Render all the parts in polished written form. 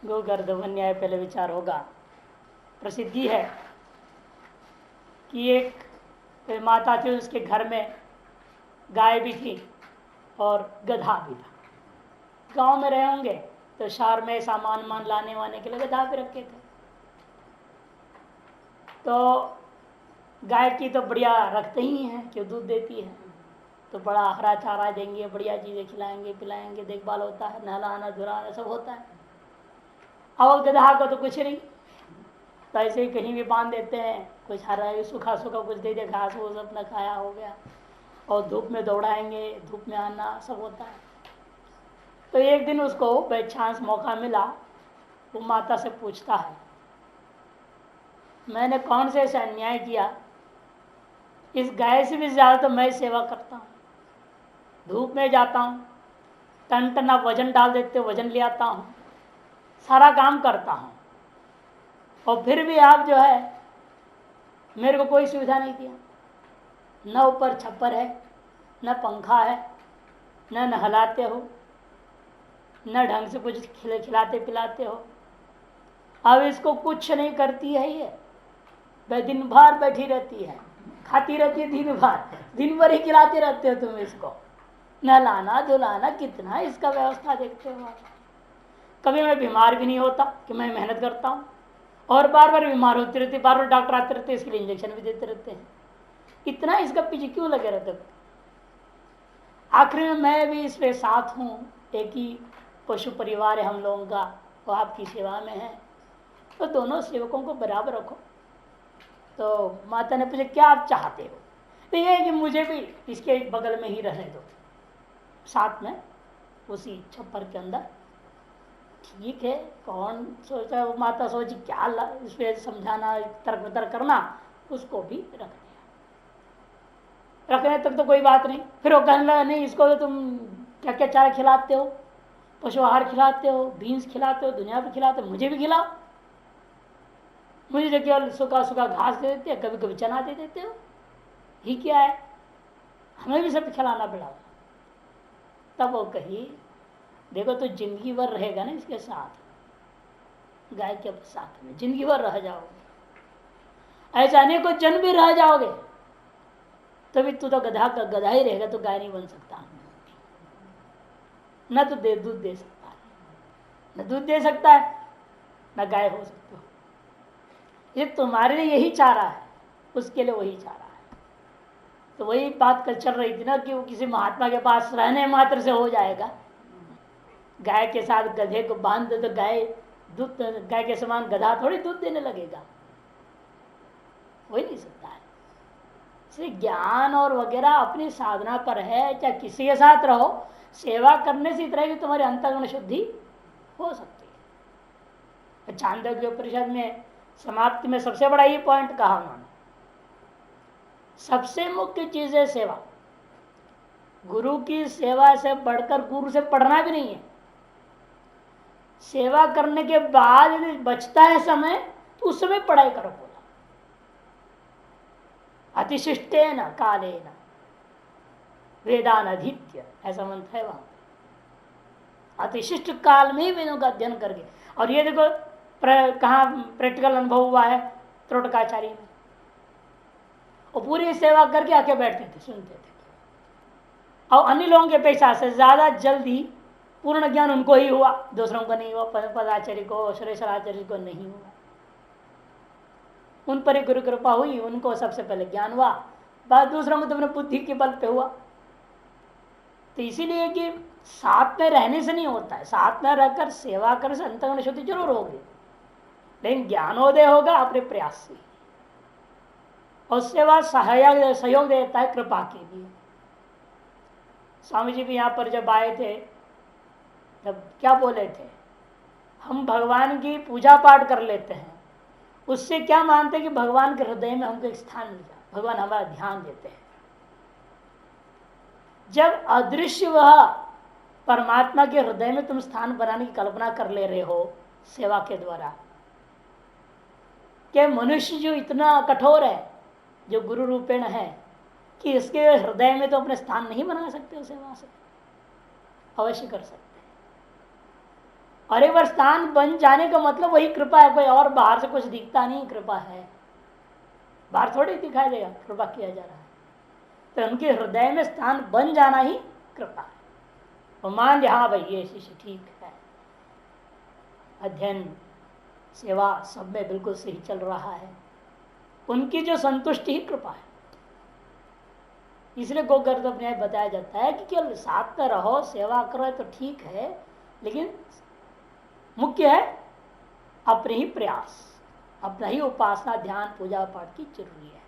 गोगर्धव न्याय पहले विचार होगा। प्रसिद्धि है कि एक माता थी, उसके घर में गाय भी थी और गधा भी था। गांव में रहे होंगे तो शहर में सामान मान लाने वाने के लिए गधा भी रखे थे। तो गाय की तो बढ़िया रखते ही हैं, क्यों दूध देती है तो बड़ा हरा चारा देंगे, बढ़िया चीज़ें खिलाएंगे पिलाएंगे, देखभाल होता है, नहलाना धुलाना सब होता है। और गधा को तो कुछ नहीं, तो ऐसे ही कहीं भी बांध देते हैं, कुछ हरा सूखा सूखा कुछ दे दे, घास वो अपना खाया हो गया, और धूप में दौड़ाएंगे, धूप में आना सब होता है। तो एक दिन उसको बाई चांस मौका मिला, वो माता से पूछता है, मैंने कौन से ऐसा अन्याय किया, इस गाय से भी ज्यादा तो मैं सेवा करता हूँ, धूप में जाता हूँ, टन टना वजन डाल देते वजन ले आता हूँ, सारा काम करता हूँ, और फिर भी आप जो है मेरे को कोई सुविधा नहीं दिया। न ऊपर छप्पर है, न पंखा है, न नहलाते हो, न ढंग से कुछ खिलाते पिलाते हो। अब इसको कुछ नहीं करती है ये, वह दिन भर बैठी रहती है, खाती रहती है, दिन भर ही खिलाते रहते हो तुम इसको, नहलाना धुलाना, कितना इसका व्यवस्था देखते हो। कभी मैं बीमार भी नहीं होता कि मैं मेहनत करता हूँ, और बार बार बीमार होते रहते, बार बार डॉक्टर आते रहते, इसके लिए इंजेक्शन भी देते रहते हैं, इतना इसका पीछे क्यों लगे रहते। आखिर में मैं भी इसमें साथ हूँ, एक ही पशु परिवार है हम लोगों का, वो आपकी सेवा में है, तो दोनों सेवकों को बराबर रखो। तो माता ने पूछा क्या आप चाहते हो, तो ये कि मुझे भी इसके बगल में ही रहने दो, साथ में उसी छप्पर के अंदर। ठीक है, कौन सोचा, माता सोची क्या इसमें समझाना तर्क वितर्क करना, उसको भी रख दिया। रखने तक तो कोई बात नहीं, फिर वो कहने लगा नहीं इसको तो तुम क्या क्या चारा खिलाते हो, पशु आहार खिलाते हो, बीन्स खिलाते हो, दुनिया भी खिलाते हो, मुझे भी खिलाओ। मुझे जो केवल सूखा सूखा घास दे देते हैं, कभी कभी चना दे देते हो, ही क्या है, हमें भी सब खिलाना पड़ा। तब वो कही देखो तो जिंदगी भर रहेगा ना इसके साथ, गाय के साथ में जिंदगी भर रह जाओगे, ऐसा नहीं कोई जन्म भी रह जाओगे तभी तू तो गधा का गधा ही रहेगा, तो गाय नहीं बन सकता। न तो दूध दे सकता है, न दूध दे सकता है, न गाय हो सकते हो। ये तुम्हारे लिए यही चारा है, उसके लिए वही चारा है। तो वही बात कल चल रही थी ना कि वो किसी महात्मा के पास रहने मात्र से हो जाएगा, गाय के साथ गधे को बांध दे तो गाय दूध, गाय के समान गधा थोड़ी दूध देने लगेगा, वही नहीं सकता है। इसलिए ज्ञान और वगैरह अपनी साधना पर है, चाहे किसी के साथ रहो, सेवा करने से इतना कि तुम्हारी अंतर्गुण शुद्धि हो सकती है। चांदोग्य उपनिषद में समाप्ति में सबसे बड़ा ये पॉइंट कहा उन्होंने, सबसे मुख्य चीज है सेवा। गुरु की सेवा से बढ़कर गुरु से पढ़ना भी नहीं है। सेवा करने के बाद यदि बचता है समय तो उस समय पढ़ाई करो, बोला अतिशिष्टेन कालेन वेदान अधीत्य, ऐसा मंत्र है वहां। अतिशिष्ट काल में ही वेदों का अध्ययन करके, और ये देखो कहाँ प्रैक्टिकल अनुभव हुआ है, त्रोटकाचार्य में। वो पूरी सेवा करके आके बैठते थे, सुनते थे, और अन्य लोगों के पेशा से ज्यादा जल्दी पूर्ण ज्ञान उनको ही हुआ, दूसरों को नहीं हुआ। पदाचार्य को, सुरेश्वराचार्य को नहीं हुआ, उन पर ही गुरु कृपा हुई, उनको सबसे पहले ज्ञान हुआ, बाद दूसरों को तो अपने बुद्धि के बल पे हुआ। तो इसीलिए कि साथ में रहने से नहीं होता है, साथ में रहकर सेवा करने से अंतर्गुण शुद्धि जरूर होगी, लेकिन ज्ञानोदय होगा अपने प्रयास से, और सेवा सहयोग देता है कृपा के लिए। स्वामी जी भी यहाँ पर जब आए थे तब क्या बोले थे, हम भगवान की पूजा पाठ कर लेते हैं, उससे क्या मानते कि भगवान के हृदय में हमको एक स्थान मिल जाए, भगवान हमारा ध्यान देते हैं। जब अदृश्य वह परमात्मा के हृदय में तुम स्थान बनाने की कल्पना कर ले रहे हो सेवा के द्वारा, कि मनुष्य जो इतना कठोर है, जो गुरु रूपेण है, कि इसके हृदय में तो अपने स्थान नहीं बना सकते, सेवा से अवश्य कर सकते। और एक बार स्थान बन जाने का मतलब वही कृपा है, कोई और बाहर से कुछ दिखता नहीं कृपा है, बाहर थोड़ी दिखाई देगा कृपा किया जा रहा है। तो उनके हृदय में स्थान बन जाना ही कृपा है। वो मान लिया हाँ भाई ये शिष्य ठीक है, अध्ययन सेवा सब में बिल्कुल सही चल रहा है, उनकी जो संतुष्टि ही कृपा है। इसलिए गोगर्भ न्याय बताया जाता है कि केवल साथ में रहो सेवा करो तो ठीक है, लेकिन मुख्य है अपने ही प्रयास, अपना ही उपासना ध्यान पूजा पाठ की जरूरी है।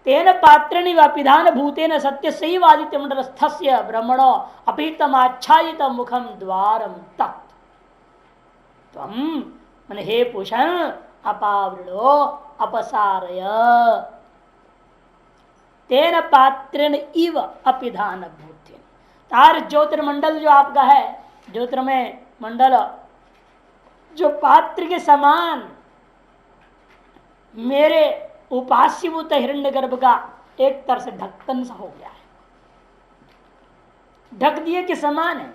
तेन पात्रेण व्यापिधान भूतेन सत्य सैव आदित्य मंडल स्थस्य ब्रह्मणो अपीतमाच्छादित मुखम द्वारम तत् तम मन हे पूषण अपावृणो अपसारय तेन पात्रेण इव अपिधान भूतेन। तार ज्योतिर्मंडल जो आपका है, ज्योतिर्मय मंडल जो पात्र के समान मेरे उपास्यभूत हिरण्यगर्भ का एक तरह से ढक्कन सा हो गया है, ढक दिए के समान है।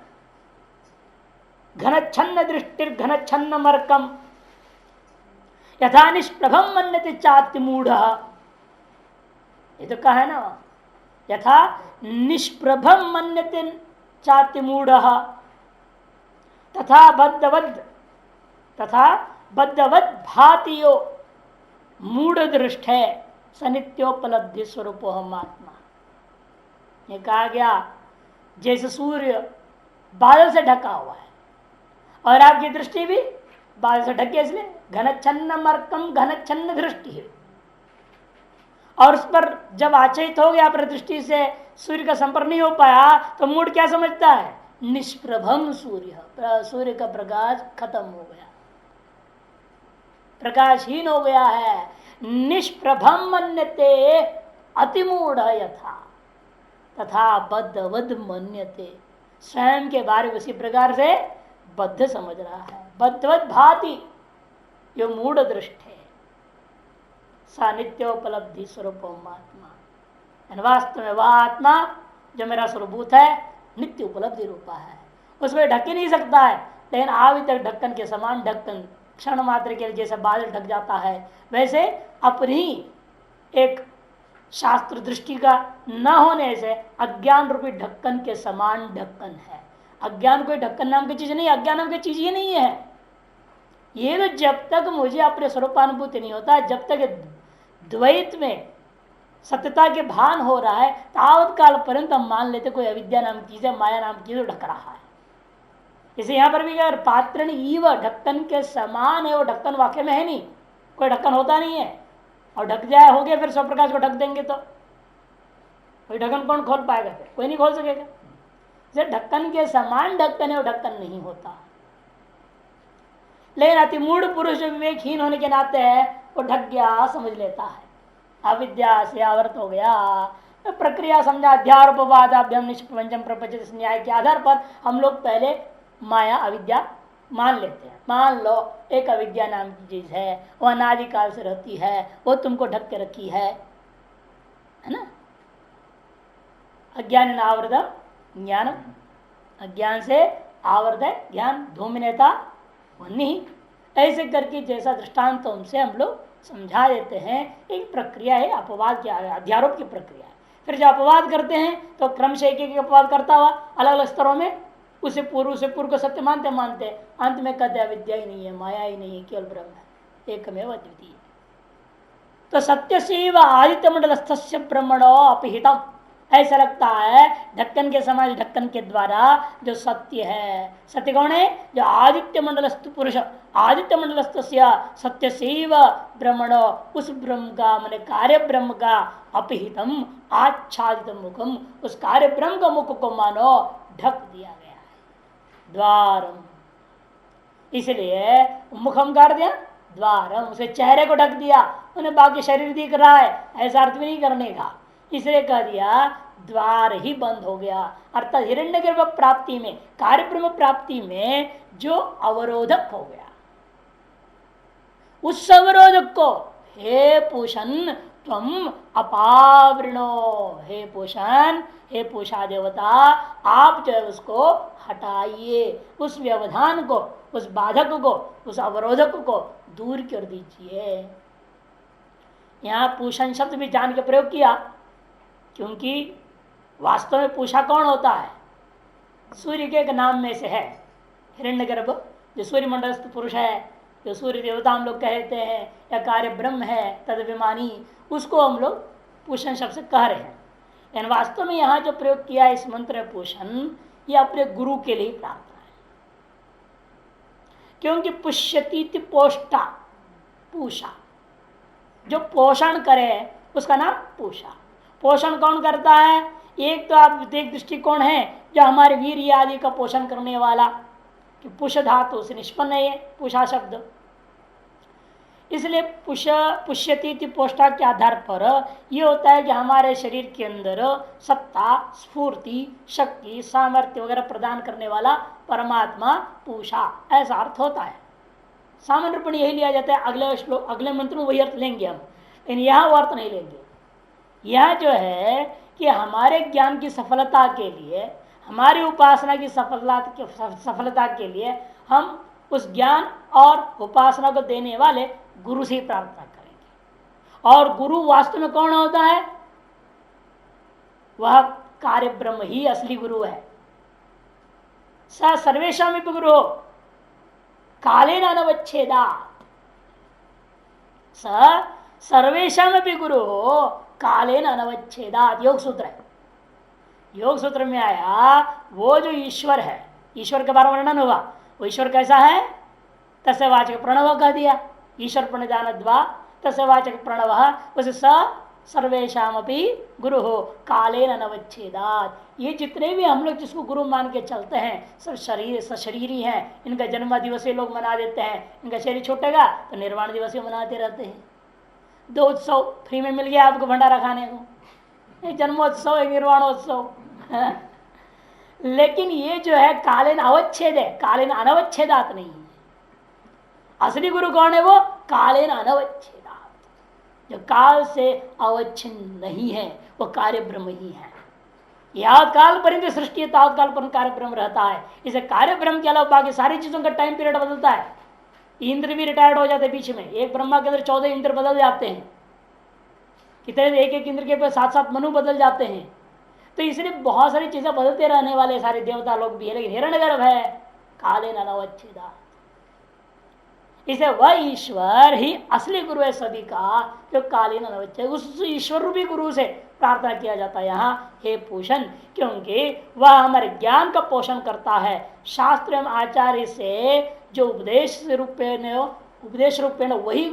घनच्छन्न दृष्टिर घनच्छन्न मर्कम यथा निष्प्रभम मन्यते चाति मूढ़, ये तो कहा है ना, यथा निष्प्रभम मन्यते चाति मूढ़ तथा बद्धवद भातियो मूढ़ दृष्ट है सनित्योपलब्धि स्वरूप हम आत्मा। ये कहा गया जैसे सूर्य बादल से ढका हुआ है और आपकी दृष्टि भी बादल से ढके, इसलिए घनच्छन्न मर्कम घनच्छन्न दृष्टि है, और उस पर जब आचरित हो गया अपनी दृष्टि से सूर्य का संपर्क नहीं हो पाया तो मूड क्या समझता है, निष्प्रभम सूर्य, सूर्य का प्रकाश खत्म हो गया, प्रकाशहीन हो गया है। निष्प्रभम मन्यते अतिमूढ़ यथा तथा बद्धवद मन्यते, स्वयं के बारे में उसी प्रकार से बद्ध समझ रहा है, बद्धवद भाति, यो मूढ़ दृष्ट है। सानित्योपलब्धि स्वरूप आत्मा, वास्तव में वह आत्मा जो मेरा स्वरूभूत है नित्य उपलब्धि रूपा है, उसमें ढक ही नहीं सकता है। लेकिन आदि तक ढक्कन के समान, ढक्कन क्षण मात्र के लिए जैसे बादल ढक जाता है वैसे अपनी एक शास्त्र दृष्टि का न होने से अज्ञान रूपी ढक्कन के समान ढक्कन है। अज्ञान कोई ढक्कन नाम की चीज नहीं, अज्ञान नाम की चीज ही नहीं है। ये तो जब तक मुझे अपने स्वरूपानुभूति नहीं होता, जब तक द्वैत में सत्यता के भान हो रहा है, तावत काल पर्यंत हम मान लेते कोई अविद्या नाम की चीज है, माया नाम की चीज ढक रहा है। इसे यहां पर भी अगर पात्रण ईव ढक्कन के समान है, वो ढक्कन वाक्य में है नहीं, कोई ढक्कन होता नहीं है, और ढक जाए हो गया फिर स्वप्रकाश को ढक देंगे तो कोई ढक्कन कौन खोल पाएगा, फिर कोई नहीं खोल सकेगा। जैसे ढक्कन के समान ढक्कन है, वो ढक्कन नहीं होता। लेकिन अतिमूढ़ पुरुष जो विवेकहीन होने के नाते है वो ढक गया समझ लेता है, अविद्या से आवृत हो गया। तो प्रक्रिया समझा, अध्यारोपवादाभ्यम निष्प्रपंचम प्रपंच न्याय के आधार पर हम लोग पहले माया अविद्या मान लेते हैं। मान लो एक अविद्या नाम की चीज है, वो अनादिकाल से रहती है, वो तुमको ढक के रखी है ना। अज्ञान आवृत ज्ञान, अज्ञान से आवृत है ज्ञान, धूमिनेता वन्नी, ऐसे करके जैसा दृष्टांत तो उनसे हम लोग समझा देते हैं। एक प्रक्रिया है अपवाद की, अध्यारोप की प्रक्रिया है। फिर जब अपवाद करते हैं तो क्रमशः एक अपवाद करता हुआ अलग अलग स्तरों में उसे पूर्व को सत्य मानते मानते अंत में कहते विद्या ही नहीं है, माया ही नहीं है, केवल ब्रह्म है, एकमेव अद्वितीय। तो सत्य से आदित्य मंडलस्थस्य ब्रह्मणो अपहितम, ऐसा लगता है ढक्कन के समाज, ढक्कन के द्वारा जो सत्य है, सत्य कौन है, जो आदित्य मंडलस्थ पुरुष, आदित्य मंडलस्थ सत्य सेव ब्रह्मणो, उस ब्रह्म का मैंने कार्य ब्रह्म का अपहितम आच्छादित मुखम, उस कार्य ब्रह्म का मुख को मानो ढक दिया गया है द्वारम। इसलिए मुखम कर दिया द्वारम, उसे चेहरे को ढक दिया, उन्हें बाकी शरीर दिख रहा है ऐसा अर्थ भी नहीं करने का, इसलिए कह दिया द्वार ही बंद हो गया। अर्थात हिरण्यगर्भ प्राप्ति में, कार्यब्रह्म प्राप्ति में जो अवरोधक हो गया, उस अवरोधक को हे पूषण तुम अपावृणो, हे पोषण, हे पूषा देवता, आप जो है उसको हटाइए, उस व्यवधान को, उस बाधक को, उस अवरोधक को दूर कर दीजिए। यहां पूषण शब्द भी जान के प्रयोग किया, क्योंकि वास्तव में पूषा कौन होता है? सूर्य के एक नाम में से है, हिरण्यगर्भ, जो सूर्य मंडलस्थ पुरुष है, जो सूर्य देवता हम लोग कहते हैं, या कार्य ब्रह्म है तदभिमानी, उसको हम लोग पूषण शब्द से कह रहे हैं। लेकिन वास्तव में यहाँ जो प्रयोग किया इस मंत्र पूषण, ये अपने गुरु के लिए प्रार्थना है, क्योंकि पुष्यति पोष्टा, पूषा, जो पोषण करे उसका नाम पूषा। पोषण कौन करता है? एक तो आप एक दृष्टिकोण है जो हमारे वीर आदि का पोषण करने वाला, कि पुष धातु से निष्पन्न है पूषा शब्द, इसलिए पुष्यति पोष्टा के आधार पर यह होता है कि हमारे शरीर के अंदर सत्ता, स्फूर्ति, शक्ति, सामर्थ्य वगैरह प्रदान करने वाला परमात्मा पूषा, ऐसा अर्थ होता है। सामान्य रूप में यही लिया जाता है। अगले श्लोक, अगले मंत्र में वही अर्थ लेंगे हम, लेकिन यह वो अर्थ नहीं लेंगे। यह जो है कि हमारे ज्ञान की सफलता के लिए, हमारी उपासना की सफलता के लिए हम उस ज्ञान और उपासना को देने वाले गुरु से प्रार्थना करेंगे। और गुरु वास्तव में कौन होता है? वह कार्य ब्रह्म ही असली गुरु है। स सर्वेशा में गुरु हो, कालेन अनवच्छेदा। स सर्वेशा में भी गुरु हो, कालेन अनवच्छेदात। योग सूत्र है, योग सूत्र में आया वो जो ईश्वर है, ईश्वर के बारे में वर्णन हुआ, वो ईश्वर कैसा है? तस्य वाचक प्रणव कह दिया, ईश्वर प्रणिधानद्वा तस्य वाचक प्रणव, उस स सर्वेशामपि गुरु हो, कालेन अनवच्छेदात। ये जितने भी हम लोग जिसको गुरु मान के चलते हैं, सब सशरीरी हैं। इनका जन्म दिवस लोग मना देते हैं, इनका शरीर छूटेगा तो निर्वाण दिवस मनाते रहते हैं। 2 उत्सव फ्री में मिल गया आपको भंडारा खाने को, एक जन्मोत्सव, एक निर्वाणोत्सव। लेकिन ये जो है कालीन अवच्छेद है, कालीन अनवच्छेदात नहीं है। असली गुरु कौन है? वो कालीन अनवच्छेदात, जो काल से अवच्छिन्न नहीं है, वो कार्य ब्रह्म ही है। यह काल परिंद सृष्टि तात्काल पर कार्य ब्रह्म रहता है। इसे कार्य ब्रह्म के अलावा बाकी सारी चीजों का टाइम पीरियड बदलता है। इंद्र भी रिटायर्ड हो जाते हैं बीच में, एक ब्रह्मा के अंदर 14 इंद्र बदल जाते हैं, कितने एक एक इंद्र के 7-7 मनु बदल जाते हैं। तो इसलिए बहुत सारी चीजें बदलते रहने वाले सारे देवता लोग भी है, लेकिन हिरण्यगर्भ है कालीन अनवच्छेदात। इसे वह ईश्वर ही असली गुरु है सभी का, जो कालीन अनवच्छेद। उस ईश्वर रूपी गुरु से प्रार्थना किया जाता है यहाँ, हे पोषण, क्योंकि वह हमारे ज्ञान का पोषण करता है। शास्त्र एवं आचार्य से जो उपदेश रूपेण वही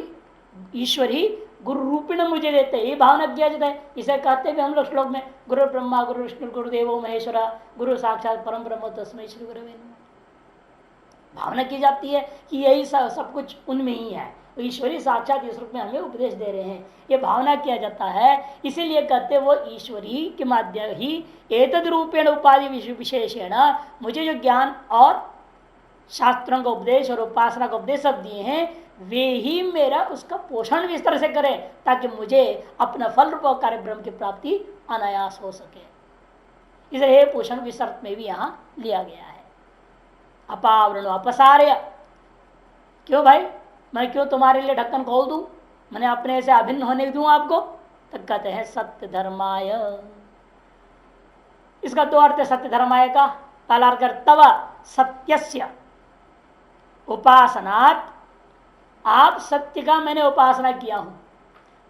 ईश्वर ही गुरु रूपेण मुझे देते, ये भावना किया जाता है। इसे कहते हैं हम लोग श्लोक में, गुरु ब्रह्मा गुरु विष्णु गुरुदेवो महेश्वरा गुरु साक्षात परम ब्रह्म तस्मै श्री गुरवे नमः। भावना की जाती है कि यही सब कुछ उनमें ही है, ईश्वरी साक्षात इस रूप में हमें उपदेश दे रहे हैं, ये भावना किया जाता है। इसीलिए कहते वो ईश्वरी के माध्यम ही एतद रूपेण उपाधि विशेषेण मुझे जो ज्ञान और शास्त्रों का उपदेश और उपासना का उपदेश सब दिए हैं, वे ही मेरा उसका पोषण भी इस तरह से करें ताकि मुझे अपना फल रूप कार्य ब्रह्म की प्राप्ति अनायास हो सके। इसलिए पोषण की शर्त में भी यहाँ लिया गया है। अपावरण अपसार्य, क्यों भाई, मैं क्यों तुम्हारे लिए ढक्कन खोल दूं, मैंने अपने से अभिन्न होने दूं आपको? तो कहते हैं सत्य धर्माय। इसका 2 अर्थ है सत्य धर्माय का। पहला अर्थ तव सत्यस्य उपासनात्, आप सत्य का मैंने उपासना किया हूं,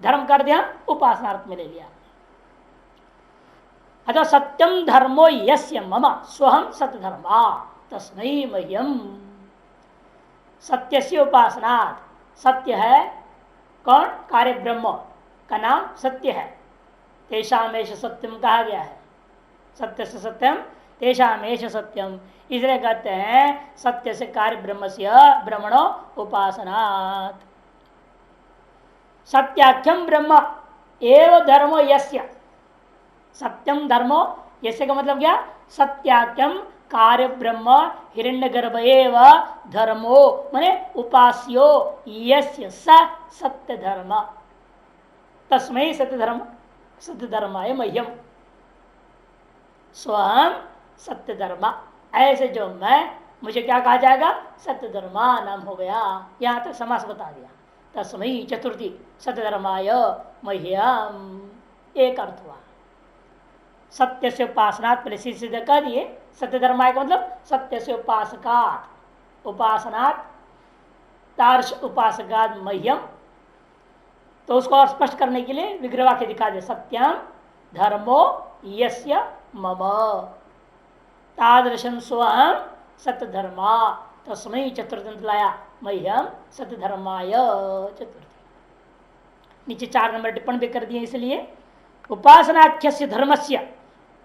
धर्म कर दिया, उपासनार्थ में ले लिया। अतः सत्यम धर्मो यस्य मम स्वहम सत्य धर्मा तस्मै मह्यम। सत्य से उपासना, सत्य है कौन? कार्य ब्रह्म का नाम सत्य है। तेषामेश सत्यम कहा गया है, सत्य से सत्यम तेषामेश सत्यम। इसलिए कहते हैं सत्य से कार्य ब्रह्म से ब्रह्मणो उपासनात्। सत्याख्यम ब्रह्म एव धर्मो यस्य, सत्यम धर्मो यस्य का मतलब क्या? सत्याख्यम कार्य ब्रह्म हिरण्यगर्भ एव धर्मो माने उपास्यो यस्य स सत्य धर्म। तस्मै सत्य धर्माय मह्यम, स्वयं सत्य धर्मा, ऐसे जो मैं, मुझे क्या कहा जाएगा, सत्य धर्मा नाम हो गया। यहां तक समास बता दिया। तस्मै चतुर्थी सत्य धर्माय मह्यम, एक अर्थ हुआ। सत्य से उपासनात् पहले सिद्ध कर दिए। सत्य धर्माय का मतलब सत्य से उपासकात्, उपासनात् तार्श उपासकात् मह्यम। तो उसको और स्पष्ट करने के लिए विग्रह वाक्य दिखा दे, सत्यम धर्मो यस्य मम तादृशं स्वहं सत्य धर्मा तस्मै चतुर्थ लाया मह्यम सत्य धर्माय चतुर्थी। नीचे 4 नंबर टिप्पणी भी कर दिए। इसलिए उपासनाख्य धर्मस्य,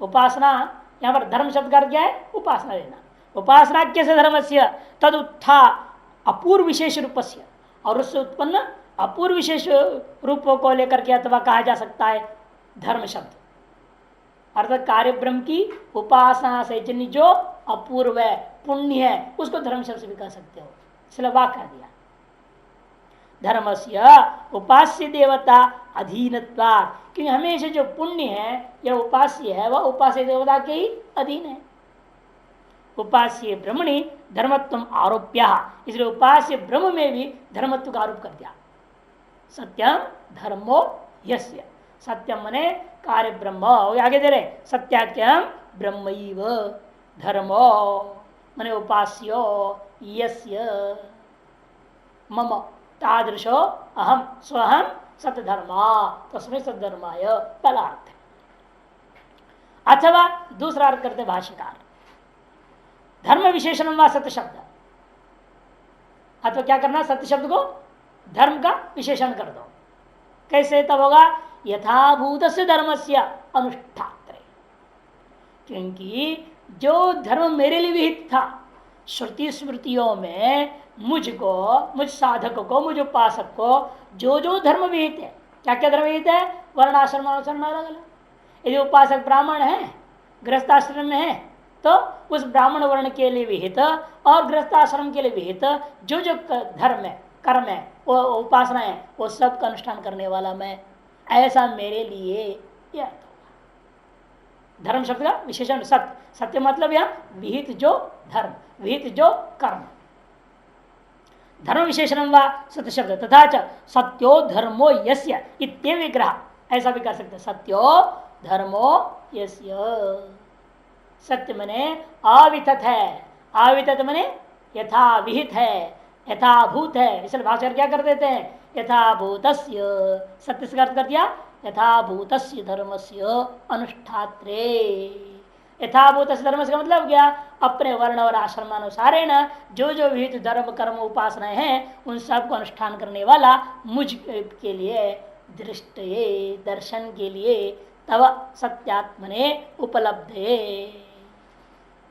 उपासना यहां पर धर्म शब्द का अर्थ क्या है, उपासना लेना। उपासनाख्य से धर्मस्य तद उत्था अपूर्व विशेष रूपस्य, और उससे उत्पन्न अपूर्व विशेष रूपों को लेकर के अथवा कहा जा सकता है धर्म शब्द, अर्थात कार्य ब्रह्म की उपासना से जिन जो अपूर्व है, पुण्य है, उसको धर्म शब्द से भी कह सकते हो। इसलिए वाक्य कह दिया धर्मस्य उपास्य देवता अधीनत्वा, क्योंकि हमेशा जो पुण्य है या उपास्य है वह उपास्य देवता के ही अधीन है। उपास्य ब्रह्मणि धर्मत्व आरोप्य, इसलिए उपास्य ब्रह्म में भी धर्मत्व का आरोप कर दिया। सत्यम धर्मो यस्य, सत्यम मने कार्य ब्रह्म, आगे दे रहे सत्याख्यम ब्रह्मैव धर्मो मने उपास्यो यस्य मम तादृशो अहम स्वहम सत्य धर्मा तस्मै सत्य धर्माय, पहला अर्थ है। अथवा दूसरा अर्थ करते भाष्यकार, धर्म विशेषण व सत्य शब्द, अथवा क्या करना, सत्य शब्द को धर्म का विशेषण कर दो। कैसे तब होगा, यथाभूत से धर्म से अनुष्ठात्रे, क्योंकि जो धर्म मेरे लिए विहित था श्रुति स्मृतियों में, मुझको, मुझ साधक को, मुझ उपासक को जो जो धर्म विहित है, क्या क्या धर्म विहित है, वर्णाश्रम अनुसरण अलग अलग। यदि उपासक ब्राह्मण है, गृहस्थाश्रम में है, तो उस ब्राह्मण वर्ण के लिए विहित और गृहस्थाश्रम के लिए विहित जो जो धर्म है, कर्म है, वो उपासना है, वो सब का अनुष्ठान करने वाला मैं, ऐसा मेरे लिए यह अर्थ होगा। धर्म शब्द का विशेषण सत्य, सत्य मतलब यह विहित जो धर्म, विहित जो कर्म, धर्म विशेषण व सत्य शब्द। तथा च सत्यो धर्मो यस्य इत्य विग्रह, ऐसा भी कर सकते, सत्यो धर्मो यस्य, सत्य मने अवितत है, अवितत मने यथा विहित है, यथाभूत है। इसलिए भाषा क्या कर देते हैं, यथाभूतस्य, सत्य से अर्थ कर दिया यथाभूतस्य धर्मस्य अनुष्ठात्रे। यथाभूत धर्म का मतलब क्या, अपने वर्ण और आश्रमानुसार न जो जो विहित धर्म कर्म उपासनाएं हैं उन सब को अनुष्ठान करने वाला मुझ के लिए, दृष्ट दर्शन के लिए, तव सत्यात्मने उपलब्ध।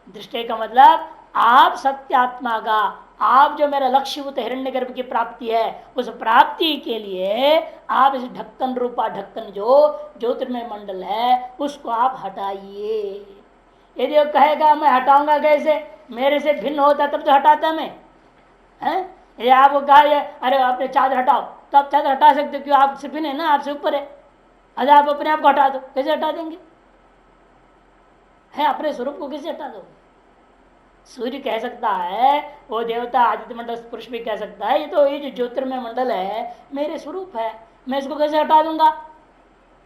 दृष्टि का मतलब आप सत्यात्मा का, आप जो मेरा लक्ष्यभूत हिरण्यगर्भ की प्राप्ति है, उस प्राप्ति के लिए आप इस ढक्कन रूपा, ढक्कन जो ज्योतिर्मय मंडल है उसको आप हटाइए। यदि वो कहेगा मैं हटाऊंगा कैसे, मेरे से भिन्न होता तब तो हटाता मैं, हैं? यदि आपको कहा अरे आपने चादर हटाओ, तो आप चादर हटा सकते हो, क्यों, आपसे भिन्न है ना, आपसे ऊपर है। अरे आप अपने आप को हटा दो, कैसे हटा देंगे, है अपने स्वरूप को कैसे हटा दो। सूर्य कह सकता है, वो देवता आदित्य मंडल पुरुष भी कह सकता है, ये जो ज्योतिर्मय मंडल है मेरे स्वरूप है, मैं इसको कैसे हटा दूंगा।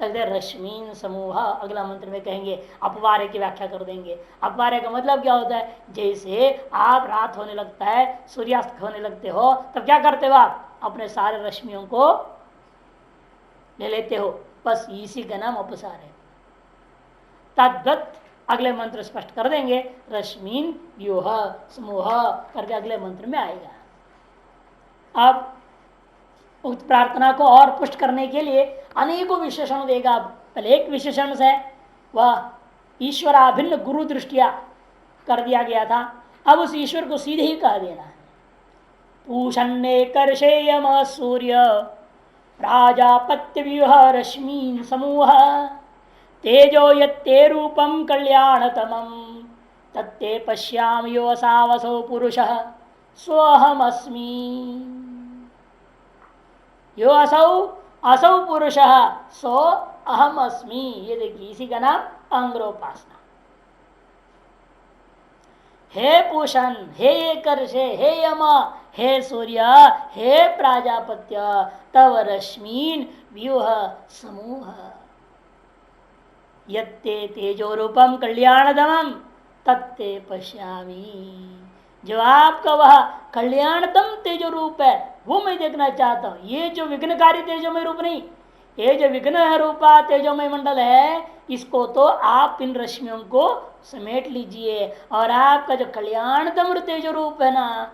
रश्मीन समूह अगला मंत्र में कहेंगे, अपवार्य की व्याख्या कर देंगे। अपवार्य का मतलब क्या होता है, जैसे आप रात होने लगता है, सूर्यास्त होने लगते हो, तब क्या करते हो, आप अपने सारे रश्मियों को ले लेते हो, बस इसी का नाम अपसार है। तद्वत अगले मंत्र स्पष्ट कर देंगे, रश्मीन व्यूह समूह करके अगले मंत्र में आएगा। अब उक्त प्रार्थना को और पुष्ट करने के लिए अनेकों विशेषण देगा। पहले एक विशेषण से वह ईश्वराभिन्न गुरु दृष्टिया कर दिया गया था, अब उस ईश्वर को सीधे ही कह देना है। पूषण्ये कर्षेयम सूर्य प्राजापत्य व्यूह रश्मीन समूह तेजो यत्ते रूपम कल्याणतमं तत्ते पश्याम यो सावसो पुरुषः सोऽहमस्मि। यो असौ असौ पुरुष सो अहम अस्मि। ये देखिए इसी का नाम अंग्रोपासना। हे पूषण, हे कर्षे, हे यम, हे सूर्य, हे प्राजापत्य, तव रश्मीन व्यूह समूह यत्ते तेजो रूपम कल्याणदमम तत्ते पश्यामि। जो आपका वह कल्याणतम तेजो रूप है वो मैं देखना चाहता हूं। ये जो विघ्नकारी तेजोमय रूप नहीं, ये जो विघ्न रूपा तेजोमय मंडल है, इसको तो आप इन रश्मियों को समेट लीजिए और आपका जो कल्याणतम तेजो रूप है ना,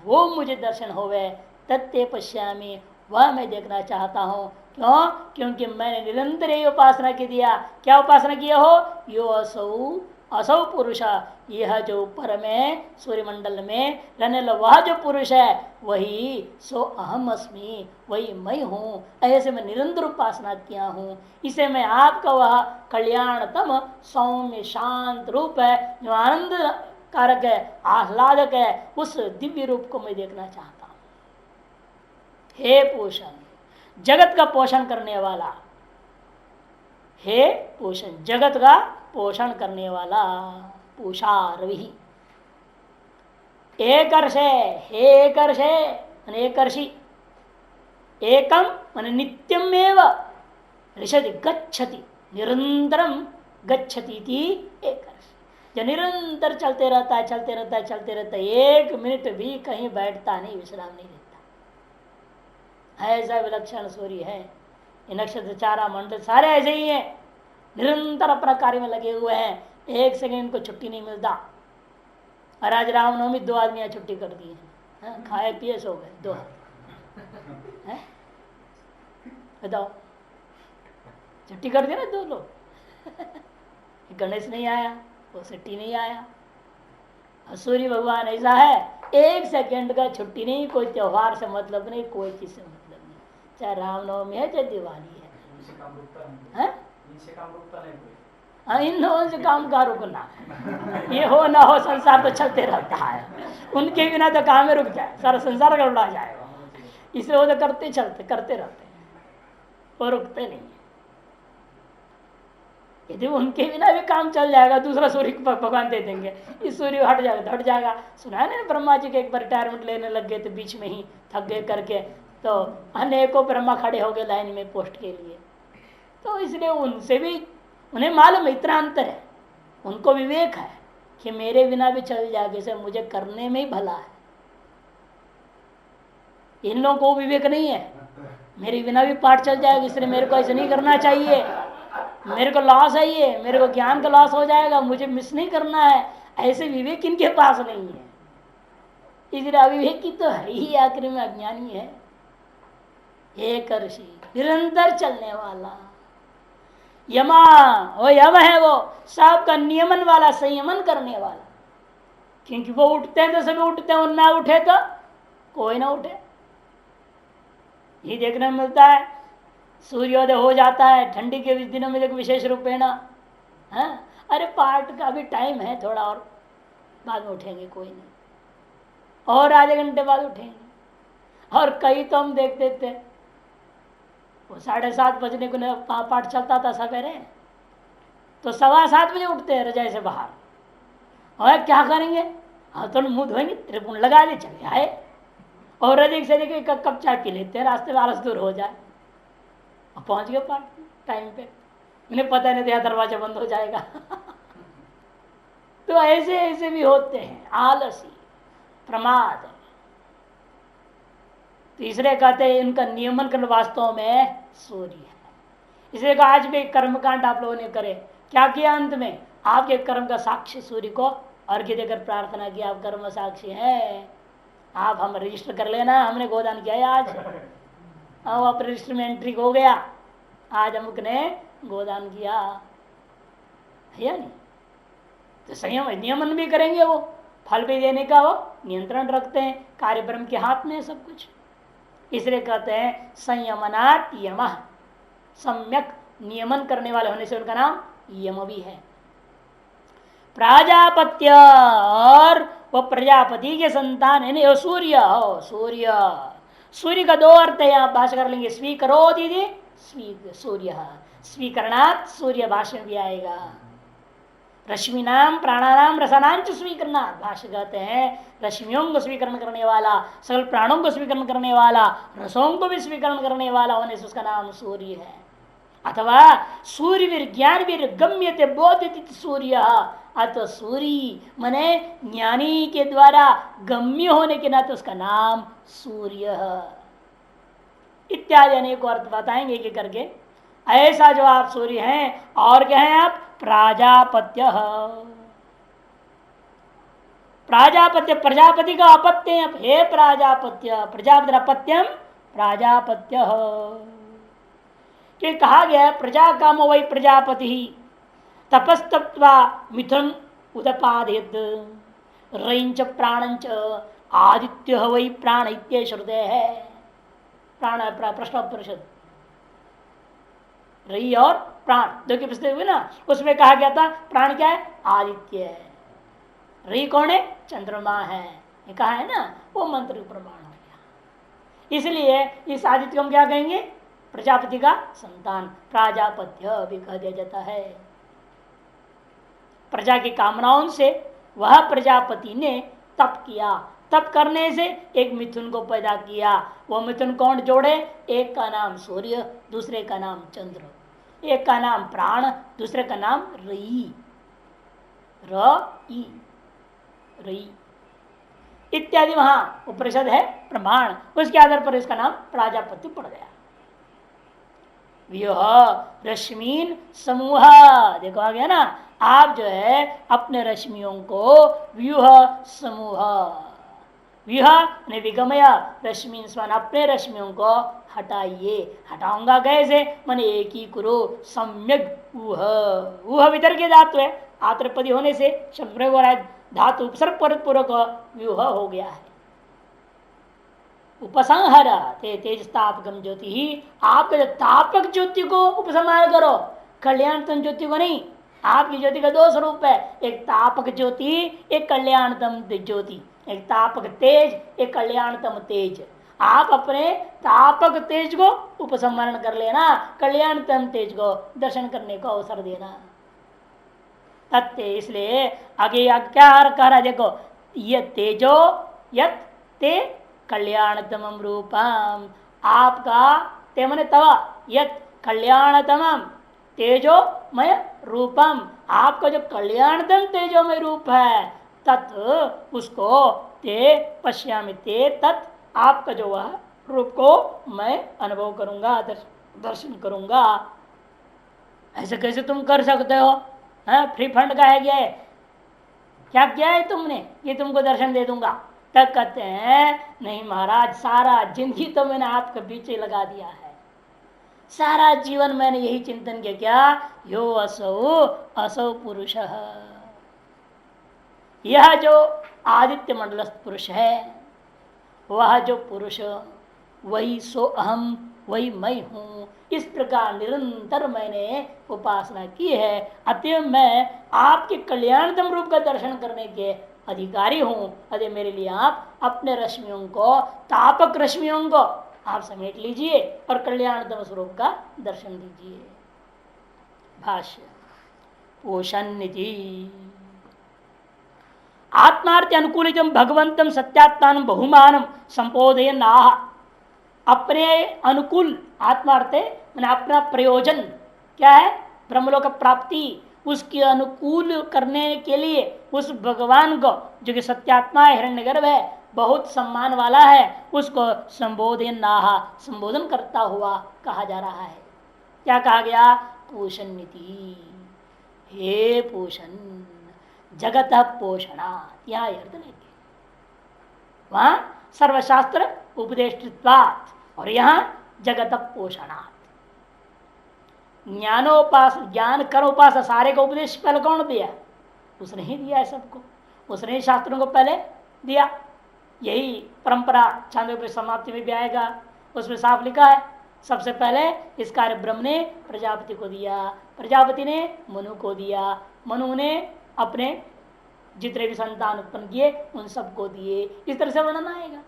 वो मुझे दर्शन होवे। तत्ते पश्यामि, वह मैं देखना चाहता हूं। क्यों? क्योंकि मैंने निरंतर यही उपासना की दिया। क्या उपासना किया हो? यो असौ असौ पुरुष, यह जो ऊपर में सूर्यमंडल में रहने वाला वह जो पुरुष है वही सो अहम अस्मि, वही मैं हूं। ऐसे मैं निरंतर उपासना किया हूं। इसे मैं आपका वह कल्याणतम सौम्य शांत रूप है जो आनंद कारक है, आह्लादक है, उस दिव्य रूप को मैं देखना चाहता हूं। हे पोषण, जगत का पोषण करने वाला, हे पोषण, जगत का पोषण करने वाला, पूषारवि। एकर्षे, हे एकर्षे अनेकर्षि, एकम मन नित्यमेव ऋषति गच्छति, निरंतरम गच्छति थी एकर्ष, जो निरंतर चलते रहता है, चलते रहता है, चलते रहता है, एक मिनट भी कहीं बैठता नहीं, विश्राम नहीं लेता। ऐसा विलक्षण सूर्य है। ये नक्षत्र चारा मंडल सारे ऐसे ही हैं, निरंतर अपना कार्य में लगे हुए हैं, एक सेकंड को छुट्टी नहीं मिलता। और आज रामनवमी 2 आदमी छुट्टी कर दी है, खाए पिए सो गए 2। बताओ, छुट्टी कर दिया ना 2 लोग। गणेश नहीं आया, वो छुट्टी नहीं आया। सूर्य भगवान ऐसा है, एक सेकंड का छुट्टी नहीं, कोई त्योहार से मतलब नहीं, कोई चीज से मतलब नहीं, चाहे रामनवमी है चाहे दिवाली है। हाँ, इन लोगों से काम का रुकना, ये हो ना हो संसार तो चलते रहता है, उनके बिना तो काम में रुक जाए, सारा संसार गड़बड़ा जाएगा। इसलिए वो तो करते चलते करते रहते हैं, वो रुकते नहीं। यदि उनके बिना भी काम चल जाएगा, दूसरा सूर्य भगवान दे देंगे, इस सूर्य हट जाएगा तो हट जाएगा। सुना है ना ब्रह्मा जी के एक बार रिटायरमेंट लेने लग गए थे, बीच में ही थक गए करके, तो अनेकों ब्रह्मा खड़े हो गए लाइन में पोस्ट के लिए। तो इसलिए उनसे भी उन्हें मालूम इतना अंतर है, उनको विवेक है कि मेरे बिना भी चल जाएगा, इसे मुझे करने में ही भला है। इन लोगों को विवेक नहीं है, मेरे बिना भी पाठ चल जाएगा, इसलिए मेरे को ऐसे नहीं करना चाहिए, मेरे को लॉस है, ये मेरे को ज्ञान का लॉस हो जाएगा, मुझे मिस नहीं करना है। ऐसे विवेक इनके पास नहीं है, इसलिए अविवेकी तो है ही, आखिर में अज्ञानी है। एक ऋषि निरंतर चलने वाला यमा, वो यम है, वो सबका नियमन वाला, संयमन करने वाला। क्योंकि वो उठते हैं तो सभी उठते हैं, ना उठे तो कोई ना उठे। ये देखने में मिलता है, सूर्योदय हो जाता है ठंडी के दिनों में, देखो विशेष रूपेण है, अरे पाठ का अभी टाइम है, थोड़ा और बाद में उठेंगे, कोई नहीं, और आधे घंटे बाद उठेंगे। और कई तो हम देखते थे वो 7:30 बजने को पाठ चलता था सवेरे, तो 7:15 बजे उठते हैं रजाई से बाहर, और क्या करेंगे, हाँ तो मुंह धोएंगे, त्रिपुण लगा दे, चले आए, और रजाई से लेके एक कप चाय पी लेते हैं, रास्ते में आलस दूर हो जाए, और पहुंच गए पाठ टाइम पे, उन्हें पता नहीं था दरवाजा बंद हो जाएगा। तो ऐसे ऐसे भी होते हैं, आलसी प्रमाद है। तीसरे कहते हैं इनका नियमन करने वास्तव में सूर्य है। इसलिए आज भी कर्मकांड आप लोगों ने करे, क्या किया अंत में, आपके कर्म का साक्षी सूर्य को अर्घ्य देकर प्रार्थना की, आप कर्म साक्षी हैं, आप हम रजिस्टर कर लेना, हमने गोदान किया है आज, आप रजिस्टर में एंट्री हो गया, आज अमुक ने गोदान किया है या नहीं। तो संयम नियमन भी करेंगे, वो फल भी देने का वो नियंत्रण रखते हैं, कार्य ब्रह्म के हाथ में है सब कुछ। इसलिए कहते हैं संयमनात् यम, सम्यक नियमन करने वाले होने से उनका नाम यम भी है। प्राजापत्य, और वो प्रजापति के संतान है, सूर्य हो, सूर्य सूर्य का दो अर्थ है, यहाँ भाषा कर लेंगे स्वीकरोति सूर्य, स्वीकरणात् सूर्य भाषा भी आएगा। रश्मि नाम प्राणानाम रसानांच स्वीकरण, भाष्य कहते हैं रश्मियों को स्वीकरण करने वाला, सकल प्राणों को स्वीकरण करने वाला, रसों को भी स्वीकरण करने वाला होने से उसका नाम सूर्य है। अथवा सूर्य विज्ञान भी गम्यते बोधित सूर्य, अतः सूर्य मने ज्ञानी के द्वारा गम्य होने के नाते उसका नाम सूर्य इत्यादि अनेक अर्थ बताएंगे कि करके। ऐसा जो आप सूर्य हैं, और क्या है आप? प्राजापत्य। प्राजापत्य प्रजापति का अपत्य हे प्राजापत्य, प्रजापति अपत्यम प्राजापत्य। कि कहा गया प्रजा कामो वही प्रजापति ही तपस्तप्त्वा मिथुन उदपादित रईंच प्राणंच आदित्य वही प्राण इत्य श्रुते है। प्राण प्रश्नोत्तर रई और प्राण दो की पुस्तक हुई ना, उसमें कहा गया था प्राण क्या है? आदित्य है। रई कौन है? चंद्रमा है। ये कहा है ना, वो मंत्र प्रमाण हो गया। इसलिए इस आदित्य को हम क्या कहेंगे? प्रजापति का संतान, प्राजापत्य भी कह दिया जाता है। प्रजा की कामनाओं से वह प्रजापति ने तप किया, तप करने से एक मिथुन को पैदा किया। वो मिथुन कौन जोड़े? एक का नाम सूर्य, दूसरे का नाम चंद्र, एक का नाम प्राण, दूसरे का नाम रई, रई इत्यादि। वहां उपनिषद है प्रमाण, उसके आधार पर इसका नाम प्राजापत्य पड़ गया। व्यूह रश्मीन समूह, देखो आ गया ना। आप जो है अपने रश्मियों को व्यूह समूह, व्यूह ने विगमय रश्मिन स्वन, अपने रश्मियों को हटाइए। हटाऊंगा कैसे? मन एक ही करो सम्यक ऊह, ऊह वितर के धातु है, आत्रपदी होने से शब्द प्रयोग हो रहा है, धातु उपसर्ग पूर्वक व्यूह हो गया है। उपसंहर तेज तापकम ज्योति ही, आपके जो तापक ज्योति को उपसंहार करो, कल्याणतम ज्योति को नहीं। आपकी ज्योति का दो स्वरूप है, एक तापक ज्योति, एक कल्याणतम ज्योति। एक तापक तेज, एक कल्याणतम तेज। आप अपने तापक तेज को उपसंहरण कर लेना, कल्याणतम तेज को दर्शन करने को अवसर देना। तत्ते, इसलिए आगे क्या कह रहा है देखो, ये तेजो यत ते कल्याणतम रूपम, आपका ते मने तवा, यत कल्याणतम तेजोमय रूपम, आपका जो कल्याणतम तेजोमय रूप है, तत् उसको ते पश्यामि ते तत्, आपका जो वह रूप को मैं अनुभव करूंगा, दर्शन करूंगा। ऐसे कैसे तुम कर सकते हो? फ्री फंड का है क्या किया है तुमने, ये तुमको दर्शन दे दूंगा? तब कहते हैं नहीं महाराज, सारा जिंदगी तो मैंने आपके पीछे लगा दिया है, सारा जीवन मैंने यही चिंतन किया, क्या यो असौ असौ पुरुष, यह जो आदित्य मंडलस्थ पुरुष है, वह जो पुरुष वही सो अहम, वही मैं हूं। इस प्रकार निरंतर मैंने उपासना की है, अतः मैं आपके कल्याणतम रूप का दर्शन करने के अधिकारी हूं। अतः मेरे लिए आप अपने रश्मियों को, तापक रश्मियों को आप समेट लीजिए और कल्याणतम स्वरूप का दर्शन दीजिए। भाष्य पोषण आत्मार्थ अनुकूलित भगवंतम सत्यात्मान बहुमानम संपोधय नाह, अपने अनुकूल, आत्मार्थ मैंने अपना प्रयोजन क्या है? ब्रह्मलोक प्राप्ति, उसके अनुकूल करने के लिए उस भगवान को जो कि सत्यात्मा है, हिरण्यगर्भ है, बहुत सम्मान वाला है, उसको संबोधन नाहा, संबोधन करता हुआ कहा जा रहा है। क्या कहा गया? पोषण नीति, हे पोषण, जगत पोषणा, यहाँ अर्थ लेंगे। वहां सर्वशास्त्र उपदेष्टत्वात् और यहाँ जगत पोषणात्। ज्ञानोपास, ज्ञान कर उपास, सारे का उपदेश पहले कौन दिया? उसने ही दिया है सबको, उसने ही शास्त्रों को पहले दिया। यही परंपरा छांदोग्य समाप्ति में भी आएगा, उसमें साफ लिखा है सबसे पहले इस कार्य ब्रह्म ने प्रजापति को दिया, प्रजापति ने मनु को दिया, मनु ने अपने जितने भी संतान उत्पन्न किए उन सबको दिए। इस तरह से वर्णन आएगा।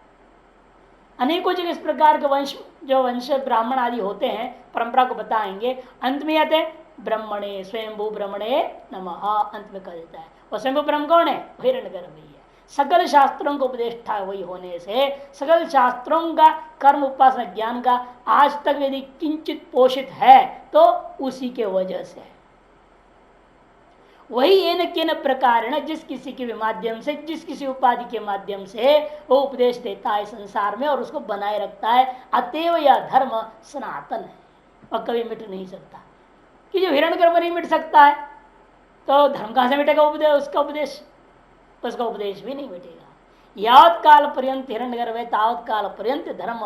अनेकों जगह इस प्रकार के वंश, जो वंश ब्राह्मण आदि होते हैं, परंपरा को बताएंगे। अंत में आते ब्रह्मणे स्वयंभू ब्रह्मणे नमः, अंत में कह देता है। और स्वयंभू ब्रह्म कौन है? हिरण्यगर्भ ही है। सकल शास्त्रों को उपदेष्टा वही होने से सकल शास्त्रों का कर्म उपासना ज्ञान का आज तक यदि किंचित पोषित है तो उसी के वजह से है। वही ये न के न प्रकार जिस किसी के भी माध्यम से, जिस किसी उपाधि के माध्यम से वो उपदेश देता है संसार में और उसको बनाए रखता है। अतएव यह धर्म सनातन है और कभी मिट नहीं सकता। कि जो हिरण्यगर्भ नहीं मिट सकता है तो धर्म कहां से मिटेगा? उपदेश, उसका उपदेश भी नहीं मिटेगा। यावत काल पर्यंत हिरण्यगर्भ है तावत काल पर्यंत धर्म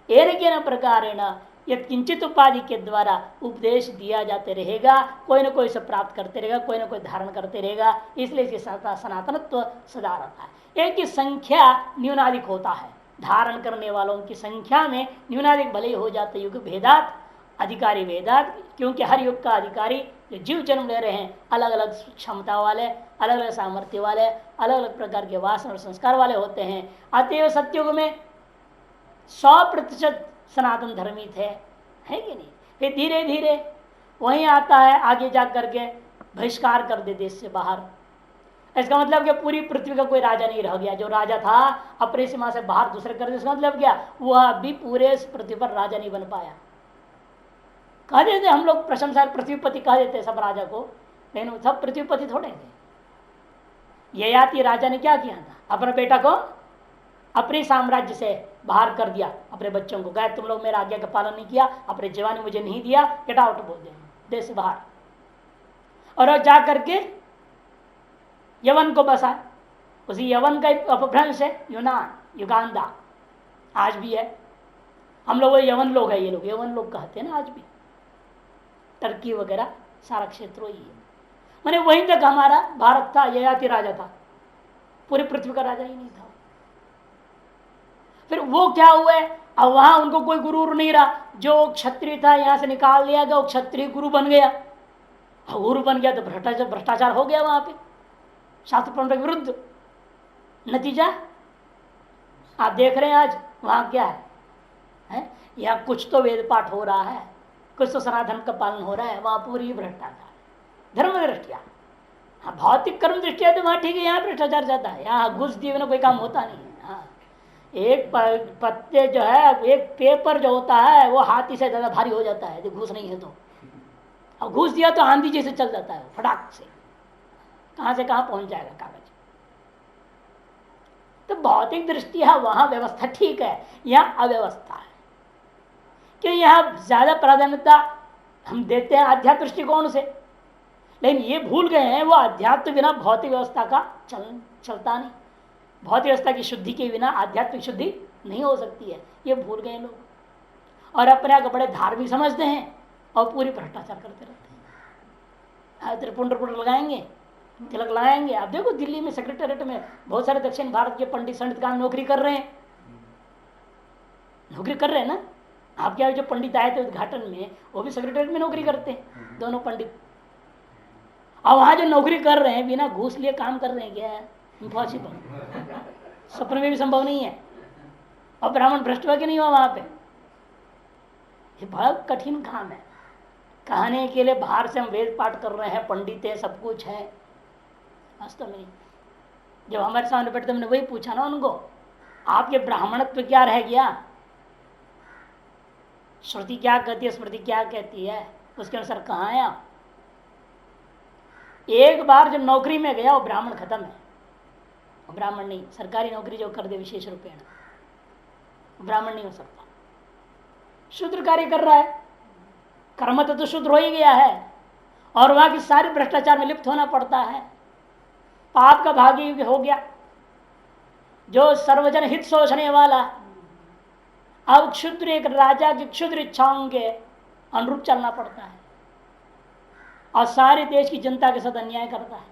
एन प्रकारेण यद किंचित उपाधि के द्वारा उपदेश दिया जाते रहेगा। कोई ना कोई से प्राप्त करते रहेगा, कोई ना कोई धारण करते रहेगा। इसलिए इसकी सनातनत्व सदा रहता है। एक की संख्या न्यूनाधिक होता है, धारण करने वालों की संख्या में न्यूनाधिक भले ही हो जाते युग भेदात अधिकारी भेदात, क्योंकि हर युग का अधिकारी जो जीव जन्म ले रहे हैं अलग अलग क्षमता वाले, अलग अलग सामर्थ्य वाले, अलग अलग प्रकार के वासना और संस्कार वाले होते हैं। अतएव सत्युग में 100% सनातन धर्मी थे, है कि नहीं? फिर धीरे धीरे वही आता है, आगे जा करके बहिष्कार कर दे देश से बाहर। इसका मतलब क्या? पूरी पृथ्वी का कोई राजा नहीं रह गया। जो राजा था अपनी सीमा से बाहर दूसरे कर दे। इसका मतलब क्या? वह भी पूरे पृथ्वी पर राजा नहीं बन पाया। कह देते हम लोग प्रशंसा पृथ्वीपति कह देते सब राजा को, लेकिन सब पृथ्वीपति थोड़े थे। ययाति राजा ने क्या किया था? अपने बेटा को अपने साम्राज्य से बाहर कर दिया। अपने बच्चों को कहा तुम लोग मेरा आज्ञा का पालन नहीं किया, अपने जवानी मुझे नहीं दिया, गेट आउट बोल दे देश से बाहर। और जा करके यवन को बसा। उसी यवन का अपभ्रंश है यूनान, युगांडा आज भी है। हम लोग यवन लोग है, ये लोग यवन लोग कहते हैं ना आज भी। टर्की वगैरह सारा क्षेत्र ही है। मैंने वहीं तक हमारा भारत था, ययाति राजा था, पूरी पृथ्वी का राजा ही नहीं था। फिर वो क्या हुए? अब वहां उनको कोई गुरु नहीं रहा। जो क्षत्रिय था यहां से निकाल दिया गया, वो क्षत्रिय गुरु बन गया। गुरु बन गया तो भ्रष्टाचार हो गया वहां पे, शास्त्र परंपरा के विरुद्ध। नतीजा आप देख रहे हैं आज वहां क्या है? यहाँ कुछ तो वेद पाठ हो रहा है, कुछ तो सनातन का पालन हो रहा है, वहां पूरी भ्रष्टाचार धर्म दृष्टिया। हाँ, भौतिक कर्म दृष्टिया तो वहां ठीक है, यहाँ भ्रष्टाचार जाता है। यहाँ घुस दिए बिना कोई काम होता नहीं है। हाँ, एक पत्ते जो है, एक पेपर जो होता है वो हाथी से ज्यादा भारी हो जाता है घूस नहीं है तो। अब घूस दिया तो आंधी जैसे चल जाता है फटाक से, कहां से कहां पहुंच जाएगा कागज। तो भौतिक दृष्टिया वहां व्यवस्था ठीक है, यहाँ अव्यवस्था है। क्यों? यहाँ ज्यादा प्राधान्यता हम देते हैं आध्यात्म दृष्टिकोण से, लेकिन ये भूल गए हैं वो अध्यात्म बिना भौतिक व्यवस्था का चलता नहीं। भौतिक व्यवस्था की शुद्धि के बिना आध्यात्मिक शुद्धि नहीं हो सकती है, ये भूल गए लोग। और अपने आप बड़े धार्मिक समझते हैं और पूरी भ्रष्टाचार करते रहते हैं। त्रिपुंड लगाएंगे, तिलक लगाएंगे। आप देखो दिल्ली में सेक्रेटरीट में बहुत सारे दक्षिण भारत के पंडित संडितगान नौकरी कर रहे हैं, नौकरी कर रहे हैं ना। आपके यहाँ जो पंडित आए थे उद्घाटन में, वो भी सेक्रेटरीट में नौकरी करते हैं, दोनों पंडित। और वहां जो नौकरी कर रहे हैं बिना घूस लिए काम कर रहे हैं, क्या है? इम्पॉसिबल, सपने में भी संभव नहीं है। और ब्राह्मण भ्रष्ट हुआ कि नहीं हुआ वहां पे? ये बहुत कठिन काम है। कहने के लिए बाहर से हम वेद पाठ कर रहे हैं, पंडित है, सब कुछ है, वास्तव में नहीं। जब हमारे सामने बैठे हमने वही पूछा ना उनको, आपके ब्राह्मणत्व क्या रह गया? श्रुति क्या कहती है, स्मृति क्या कहती है, उसके अनुसार कहाँ है आप? एक बार जब नौकरी में गया वो ब्राह्मण खत्म है। ब्राह्मण नहीं, सरकारी नौकरी जो कर दे विशेष रूपेण, ब्राह्मण नहीं हो सकता। शूद्र कार्य कर रहा है, कर्म तो शूद्र हो ही गया है, और वहां की सारी भ्रष्टाचार में लिप्त होना पड़ता है, पाप का भागी हो गया। जो सर्वजन हित सोचने वाला, अब क्षुद्र एक राजा की क्षुद्र इच्छाओं के अनुरूप चलना पड़ता है और सारे देश की जनता के साथ अन्याय करता है।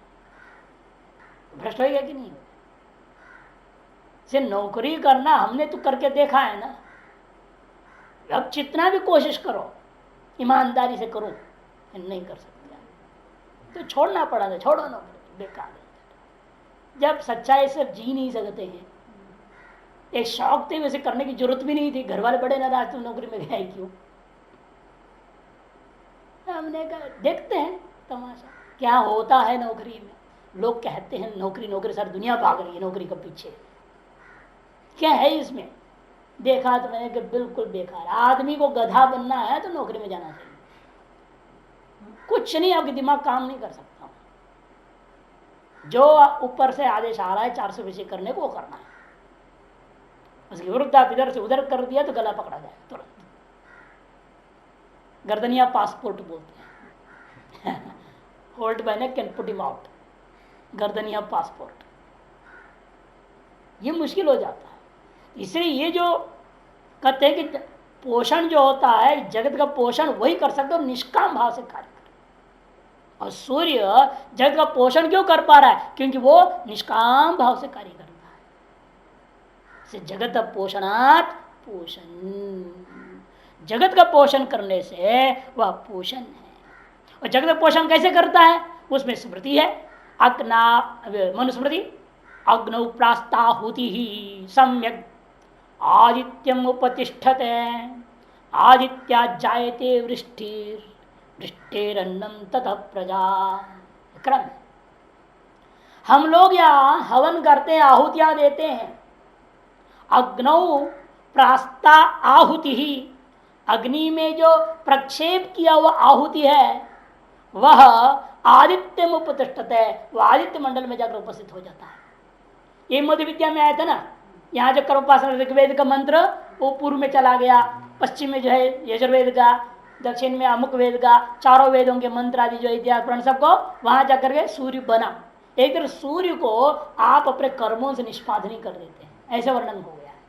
भ्रष्ट हो गया कि नहीं? से नौकरी करना हमने तो करके देखा है ना। अब जितना भी कोशिश करो ईमानदारी से करो, नहीं कर सकते तो छोड़ना पड़ा। छोड़ो नौकरी, बेकार है। जब सच्चाई से जी नहीं सकते हैं, एक शौक थे, वैसे करने की जरूरत भी नहीं थी, घर वाले बड़े नाराज, तुम नौकरी में गए क्यों। हमने कहा देखते हैं तमाशा क्या होता है नौकरी में। लोग कहते हैं नौकरी नौकरी, सारी दुनिया भाग रही है नौकरी के पीछे, क्या है इसमें। देखा तो मैंने कि बिल्कुल बेकार। आदमी को गधा बनना है तो नौकरी में जाना चाहिए, कुछ नहीं, आपके दिमाग काम नहीं कर सकता। जो ऊपर से आदेश आ रहा है 400 विषय करने को वो करना है, उसकी विरुद्ध आप इधर से उधर कर दिया तो गला पकड़ा जाए तुरंत। गर्दनिया पासपोर्ट बोलते हैं hold by neck can put him out, गर्दनिया पासपोर्ट, ये मुश्किल हो जाता है। इसलिए ये जो कहते हैं कि पोषण जो होता है जगत का पोषण वही कर सकते हो निष्काम भाव से कार्य कर। और सूर्य जगत का पोषण क्यों कर पा रहा है, क्योंकि वो निष्काम भाव से कार्य करता है। जगत पोषणात् पोषण, जगत का पोषण करने से वह पोषण है। और जगत का पोषण कैसे करता है, उसमें स्मृति है। अग्ना मनुस्मृति अग्नौ प्रास्ताहुति ही सम्यक आदित्यम उपतिष्ठते आदित्या जायते वृष्टिर वृष्टिरन्नम ततः प्रजा। क्रम हम लोग यहाँ हवन करते हैं, आहुतियां देते हैं। अग्नौ प्रास्ता आहुति ही, अग्नि में जो प्रक्षेप किया हुआ आहुति है वह आदित्य में उपतिष्ठित है, वह आदित्य मंडल में जाकर उपस्थित हो जाता है। ये मध्य विद्या में आया था ना, यहाँ जो कर्मोपासना ऋग्वेद का मंत्र वो पूर्व में चला गया, पश्चिम में जो है यजुर्वेद का, दक्षिण में अमुक वेद का, चारों वेदों के मंत्र आदि जो इतिहास पुराण सबको वहां जाकर के सूर्य बना। एक तरह सूर्य को आप अपने कर्मों से निष्पादनी कर देते हैं, ऐसे वर्णन हो गया है।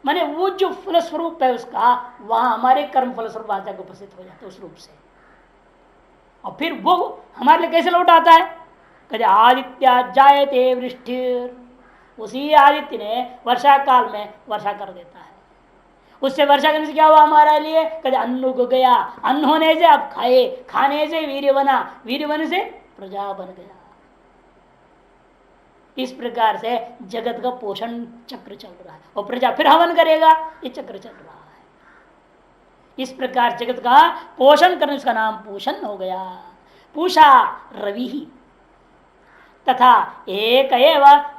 माने वो जो फल स्वरूप है उसका वहां हमारे कर्म फल स्वरूप वहां जाकर उपस्थित हो जाता है उस रूप से। और फिर वो हमारे लिए कैसे लौट आता है, कहते आदित्य जायते वृष्टिर, उसी आदित्य ने वर्षा काल में वर्षा कर देता है। उससे वर्षा करने से क्या हुआ हमारे लिए, कहते अन्न उग गया, अन्न होने से आप खाए, खाने से वीर्य बना, वीर्य बनने से प्रजा बन गया। इस प्रकार से जगत का पोषण चक्र चल रहा है और प्रजा फिर हवन करेगा, ये चक्र चल रहा है। इस प्रकार जगत का पोषण करने उसका नाम पोषण हो गया। पूषा रवि ही तथा एक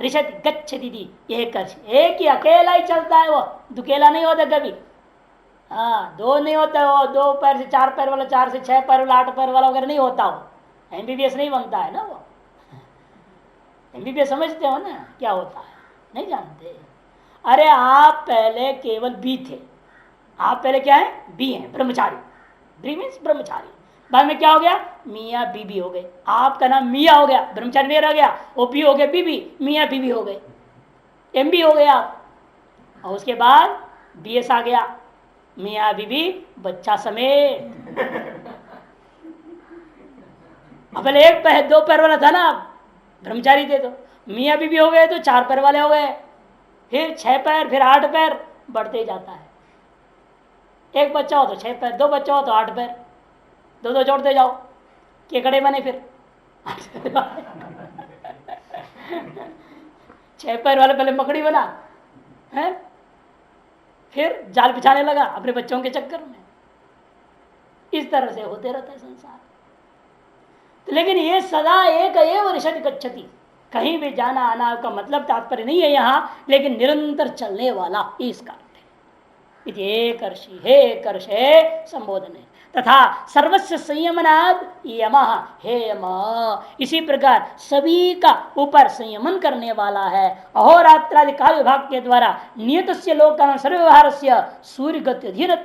ऋषति गच्छति, एक ही अकेला ही चलता है, वो दुकेला नहीं होता कभी। हाँ, दो नहीं होता वो, 2 पैर से 4 पैर वाला, 4 से 6 पैर वाला, 8 पैर वाला वगैरह नहीं होता वो, एमबीबीएस नहीं बनता है ना वो। एमबीबीएस समझते हो ना क्या होता है, नहीं जानते। अरे आप पहले केवल बी थे, आप पहले क्या है, बी हैं, ब्रह्मचारी। बी मीन्स ब्रह्मचारी, बाद में क्या हो गया, मियाँ बीबी हो गए। आपका नाम मियाँ हो गया, ब्रह्मचारी नहीं रह गया, ओपी हो गया बीबी, मियाँ बीबी हो गए, एमबी हो गए आप। और उसके बाद बीएस आ गया, मियाँ बीबी बच्चा समेत। अब पहले 1 पैर 2 पैर वाला था ना, ब्रह्मचारी थे, तो मियाँ बीबी हो गए तो 4 पैर वाले हो गए, फिर 6 पैर, फिर 8 पैर, बढ़ते ही जाता है। 1 बच्चा हो तो 6 पैर, 2 बच्चा हो तो 8 पैर, 2 जोड़ते जाओ, केकड़े बने फिर 6 पैर वाले पहले मकड़ी बना है, फिर जाल बिछाने लगा अपने बच्चों के चक्कर में। इस तरह से होते रहता है संसार। तो लेकिन ये सदा एक एव ऋषति गच्छति, कहीं भी जाना आना का मतलब तात्पर्य नहीं है यहाँ, लेकिन निरंतर चलने वाला इसका कर्षि हे कर्षे संबोधन है। तथा सर्वस्व संयमनाद यम हे यम, इसी प्रकार सभी का ऊपर संयमन करने वाला है। अहोरात्रादि काल विभाग के द्वारा नियत लोक सर्वव्यवहार से सूर्य गति अधीन,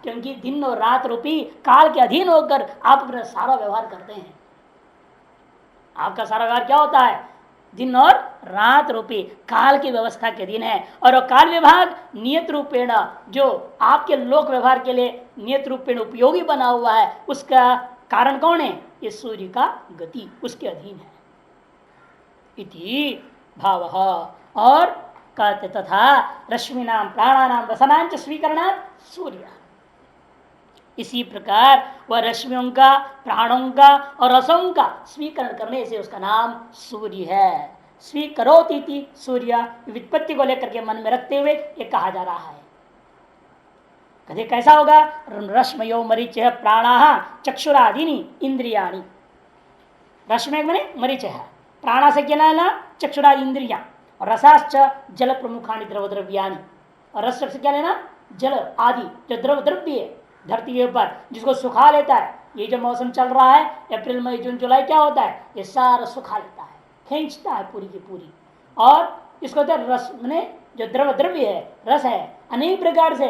क्योंकि दिन और रात रूपी काल के अधीन होकर आप अपना सारा व्यवहार करते हैं। आपका सारा व्यवहार क्या होता है, दिन और रात रूपी काल की व्यवस्था के दिन है। और काल विभाग नियत रूपेण जो आपके लोक व्यवहार के लिए नियत रूपेण उपयोगी बना हुआ है, उसका कारण कौन है, ये सूर्य का गति उसके अधीन है। इति भाव। और कहते तथा रश्मिनाम प्राणानाम रसनांच स्वीकरणात् सूर्य, इसी प्रकार वह रश्मियों का, प्राणों का और रसों का स्वीकरण करने से उसका नाम सूर्य है। स्वीकरोती सूर्य व्युत्पत्ति को लेकर के मन में रखते हुए ये कहा जा रहा है। कभी कैसा होगा? रश्मयो मरीच प्राणा चक्षुरादीनी इंद्रियाणी। रश्मि मैंने मरीच है, प्राणा से क्या लेना? चक्षुरादि इंद्रिया, और रसाश्च जल प्रमुखानी द्रव द्रव्यानी, और रस से क्या लेना? जल आदि जो द्रव द्रव्य है धरती के ऊपर जिसको सुखा लेता है। ये जो मौसम चल रहा है अप्रैल मई जून जुलाई, क्या होता है? ये सारा सुखा लेता है, खींचता है पूरी की पूरी। और इसको रस मैंने जो द्रव द्रव्य है, रस है, अनेक प्रकार से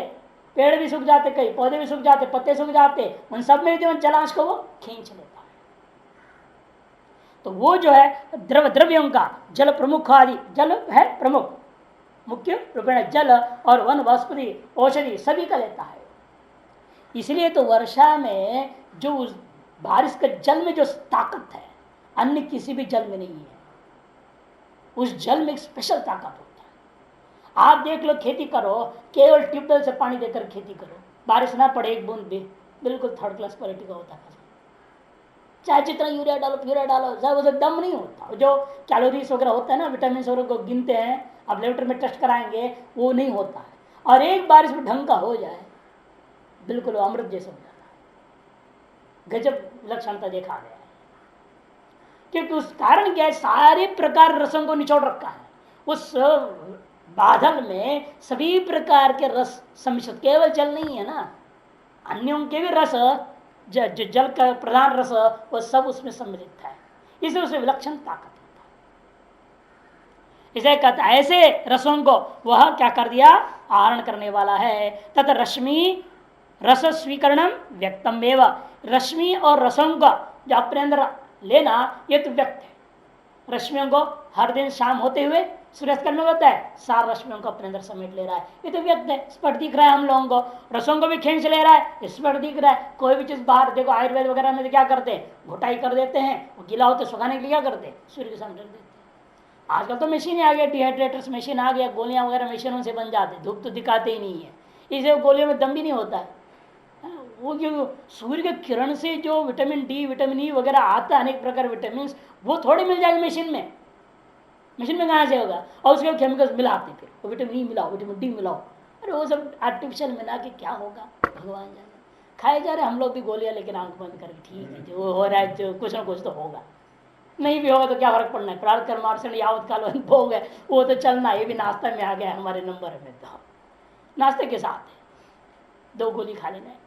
पेड़ भी सूख जाते, कई पौधे भी सूख जाते, पत्ते सूख जाते, उन सब में जो जलांश को वो खींच लेता है। तो वो जो है द्रव द्रव्यों का जल प्रमुख आदि, जल है प्रमुख, मुख्य रूपेण जल, और वन वनस्पति औषधि सभी का लेता है। इसलिए तो वर्षा में जो उस बारिश के जल में जो ताकत है अन्य किसी भी जल में नहीं है। उस जल में एक स्पेशल ताकत होता है। आप देख लो, खेती करो, केवल ट्यूबवेल से पानी देकर खेती करो, बारिश ना पड़े एक बूंद भी, बिल्कुल थर्ड क्लास क्वालिटी का होता है। चाहे जितना यूरिया डालो फ्यूरिया डालो, सब उसे दम नहीं होता। जो कैलोरीज वगैरह होता है ना, विटामिन वगैरह को गिनते हैं, अब लेबोरेटरी में टेस्ट कराएंगे, वो नहीं होता है। और एक बारिश में ढंग का हो जाए, बिल्कुल अमृत जैसा हो जाता है। गजब लक्षणता देखा गया है। क्योंकि उस कारण क्या है, सारे प्रकार रसों को निचोड़ रखा है। उस बादल में सभी प्रकार के रस सम्मिश्रित, केवल जल नहीं है ना, अन्यों के भी रस, जल का प्रधान रस वो सब उसमें सम्मिलित है। इसलिए उसमें विलक्षण ताकत होता है। इसे कहता है ऐसे रसों को वह क्या कर दिया? आहरण करने वाला है। तथा रश्मि रस स्वीकरणम व्यक्तम एवं, रश्मि और रसों का जो अपने अंदर लेना ये तो व्यक्त है। रश्मियों को हर दिन शाम होते हुए सूर्यास्त करने होता है, सार रश्मियों को अपने अंदर समेट ले रहा है, ये तो व्यक्त है, स्पष्ट दिख रहा है। हम लोगों को रसों को भी खींच ले रहा है, स्पष्ट दिख रहा है। कोई भी चीज बाहर देखो, आयुर्वेद वगैरह में क्या करते हैं, घुटाई कर देते हैं, वो गीला होते सुखाने के लिए क्या करते हैं? सूर्य के सामने रख देते हैं। आजकल तो मशीन आ गया, डिहाइड्रेटर्स मशीन आ गया, गोलियां वगैरह मशीनों से बन जाते, धूप तो दिखाते ही नहीं है, इसलिए गोलियों में दम भी नहीं होता है। वो जो सूर्य के किरण से जो विटामिन डी विटामिन ई वगैरह आता है, अनेक प्रकार विटामिन, वो थोड़ी मिल जाएगी मशीन में। मशीन में कहाँ से होगा? और उसके केमिकल्स मिलाते, फिर वो विटामिन ई मिलाओ, विटामिन डी मिलाओ, अरे वो सब आर्टिफिशियल मिला के क्या होगा भगवान जाने। खाए जा रहे हम लोग भी गोलियां, लेकिन आंख बंद करके ठीक है, जो हो रहा है जो कुछ ना कुछ तो होगा, नहीं भी होगा तो क्या फर्क पड़ना है। प्रार्थ कर मार्सन यावत काल भोग है, वो तो चलना, ये भी नाश्ता में आ गया हमारे नंबर में। तो नाश्ते के साथ 2 गोली खा लेना है,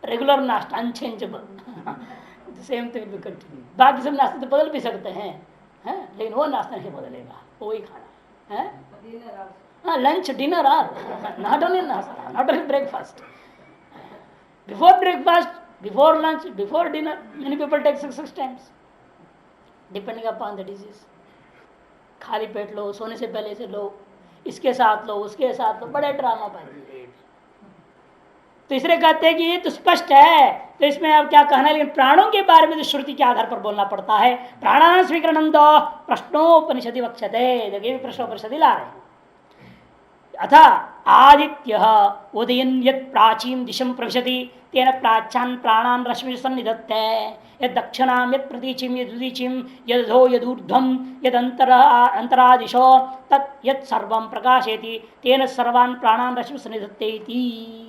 रेगुलर नाश्ता unchangeable, same thing will continue. बाकी सब नाश्ते तो बदल भी सकते हैं, लेकिन वो नाश्ता नहीं बदलेगा, वही खाना है। हाँ, lunch dinner are not only नाश्ता, not only breakfast. Before breakfast, before lunch, before dinner, many people take 6 times depending upon the disease. खाली पेट लो, सोने से पहले से लो, इसके साथ लो, उसके साथ लो, बड़े ड्रामा पाएंगे। तो इसलिए कहते हैं कि ये तो स्पष्ट है, तो इसमें अब क्या कहना है। लेकिन प्राणों के बारे में तो श्रुति के आधार पर बोलना पड़ता है। प्राणान स्वीकरणम दो प्रश्नोपनिषदि वक्षते, देखिए प्रश्नोपनिषदि ला रहे हैं। अथा आदित्य उदयन यत् प्राचीन दिशम प्रविशति तेन प्राच्यान प्राणान रश्मि सन्निधत्ते यद दक्षिणाम यद प्रतीचिम यद उदीचिम यदो यदूर्ध्वम यद अंतरादिशो तत् यत् सर्वं प्रकाशयति तेन सर्वान् प्राणान रश्मि सन्निधत्ते इति।